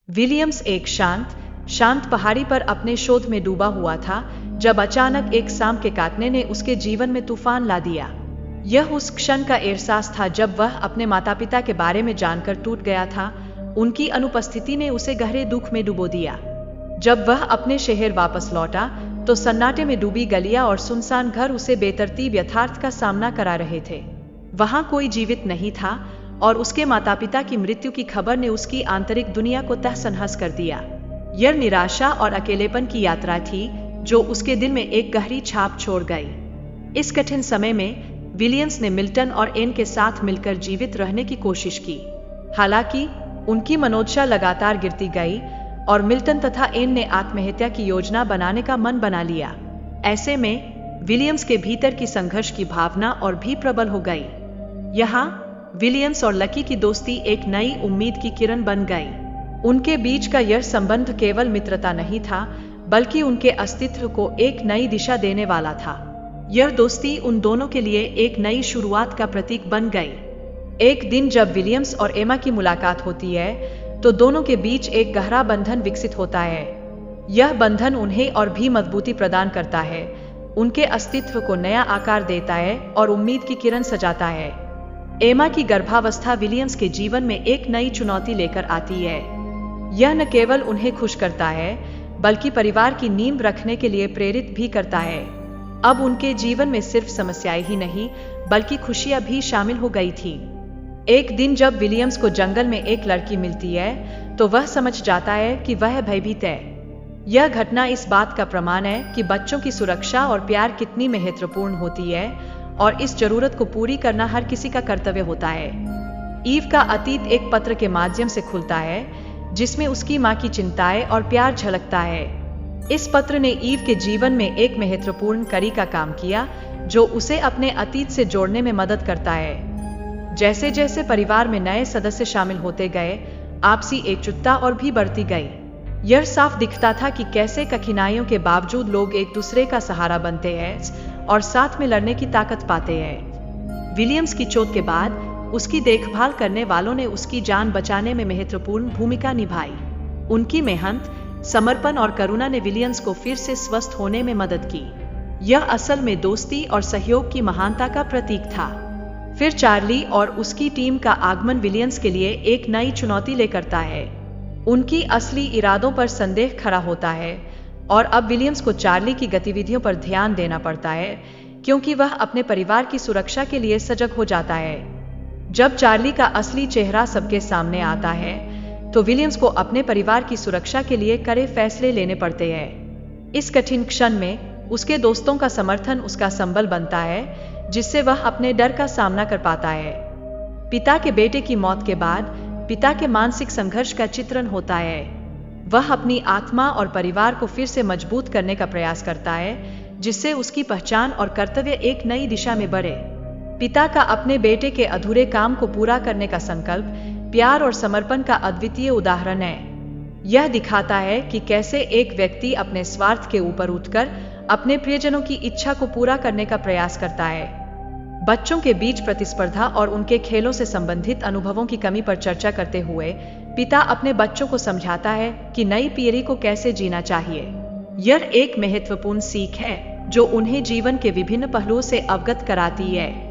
Williams एक शांत पहाड़ी पर अपने शोध में डूबा हुआ था जब अचानक एक सांप के काटने ने उसके जीवन में तूफान ला दिया। यह उस क्षण का एहसास था जब वह अपने माता पिता के बारे में जानकर टूट गया था। उनकी अनुपस्थिति ने उसे गहरे दुख में डुबो दिया। जब वह अपने शहर वापस लौटा तो सन्नाटे में डूबी गलियां और सुनसान घर उसे बेतरतीब यथार्थ का सामना करा रहे थे। वहां कोई जीवित नहीं था और उसके माता पिता की मृत्यु की खबर ने उसकी आंतरिक दुनिया को तहस-नहस कर दिया। यह निराशा और अकेलेपन की यात्रा थी जो उसके दिल में एक गहरी छाप छोड़ गई। इस कठिन समय में विलियम्स ने मिल्टन और एन के साथ मिलकर जीवित रहने की कोशिश की। हालांकि उनकी मनोदशा लगातार गिरती गई और मिल्टन तथा एन ने आत्महत्या की योजना बनाने का मन बना लिया। ऐसे में विलियम्स के भीतर की संघर्ष की भावना और भी प्रबल हो गई। यहाँ विलियम्स और लकी की दोस्ती एक नई उम्मीद की किरण बन गई। उनके बीच का यह संबंध केवल मित्रता नहीं था बल्कि उनके अस्तित्व को एक नई दिशा देने वाला था। यह दोस्ती उन दोनों के लिए एक नई शुरुआत का प्रतीक बन गई। एक दिन जब विलियम्स और एमा की मुलाकात होती है तो दोनों के बीच एक गहरा बंधन विकसित होता है। यह बंधन उन्हें और भी मजबूती प्रदान करता है, उनके अस्तित्व को नया आकार देता है और उम्मीद की किरण सजाता है। एमा की गर्भावस्था विलियम्स के जीवन में एक नई चुनौती लेकर आती है। यह न केवल उन्हें खुश करता है बल्कि परिवार की नींव रखने के लिए प्रेरित भी करता है। अब उनके जीवन में सिर्फ समस्याएं ही नहीं बल्कि खुशियां भी शामिल हो गई थी। एक दिन जब विलियम्स को जंगल में एक लड़की मिलती है तो वह समझ जाता है कि वह भयभीत है। यह घटना इस बात का प्रमाण है कि बच्चों की सुरक्षा और प्यार कितनी महत्वपूर्ण होती है और इस जरूरत को पूरी करना हर किसी का कर्तव्य होता है। ईव का अतीत एक पत्र के माध्यम से खुलता है जिसमें उसकी मां की चिंताएं और प्यार झलकता है। इस पत्र ने ईव के जीवन में एक महत्वपूर्ण कड़ी का काम किया जो उसे अपने अतीत से जोड़ने में मदद करता है। जैसे जैसे परिवार में नए सदस्य शामिल होते गए, आपसी एकजुटता और भी बढ़ती गई। यह साफ दिखता था कि कैसे कठिनाइयों के बावजूद लोग एक दूसरे का सहारा बनते हैं और साथ में लड़ने की ताकत पाते हैं। विलियम्स की चोट के बाद उसकी देखभाल करने वालों ने उसकी जान बचाने में महत्वपूर्ण भूमिका निभाई। उनकी मेहनत, समर्पण और करुणा ने विलियम्स को फिर से स्वस्थ होने में मदद की। यह असल में दोस्ती और सहयोग की महानता का प्रतीक था। फिर चार्ली और उसकी टीम का आगमन विलियम्स के लिए एक नई चुनौती लेकर आता है। उनकी असली इरादों पर संदेह खड़ा होता है और अब विलियम्स को चार्ली की गतिविधियों पर ध्यान देना पड़ता है क्योंकि वह अपने परिवार की सुरक्षा के लिए सजग हो जाता है। जब चार्ली का असली चेहरा सबके सामने आता है तो विलियम्स को अपने परिवार की सुरक्षा के लिए कड़े फैसले लेने पड़ते हैं। इस कठिन क्षण में उसके दोस्तों का समर्थन उसका संबल बनता है जिससे वह अपने डर का सामना कर पाता है। पिता के बेटे की मौत के बाद पिता के मानसिक संघर्ष का चित्रण होता है। वह अपनी आत्मा और परिवार को फिर से मजबूत करने का प्रयास करता है जिससे उसकी पहचान और कर्तव्य एक नई दिशा में बढ़े। पिता का अपने बेटे के अधूरे काम को पूरा करने का संकल्प प्यार और समर्पण का अद्वितीय उदाहरण है। यह दिखाता है कि कैसे एक व्यक्ति अपने स्वार्थ के ऊपर उठकर अपने प्रियजनों की इच्छा को पूरा करने का प्रयास करता है। बच्चों के बीच प्रतिस्पर्धा और उनके खेलों से संबंधित अनुभवों की कमी पर चर्चा करते हुए पिता अपने बच्चों को समझाता है कि नई पीढ़ी को कैसे जीना चाहिए। यह एक महत्वपूर्ण सीख है जो उन्हें जीवन के विभिन्न पहलुओं से अवगत कराती है।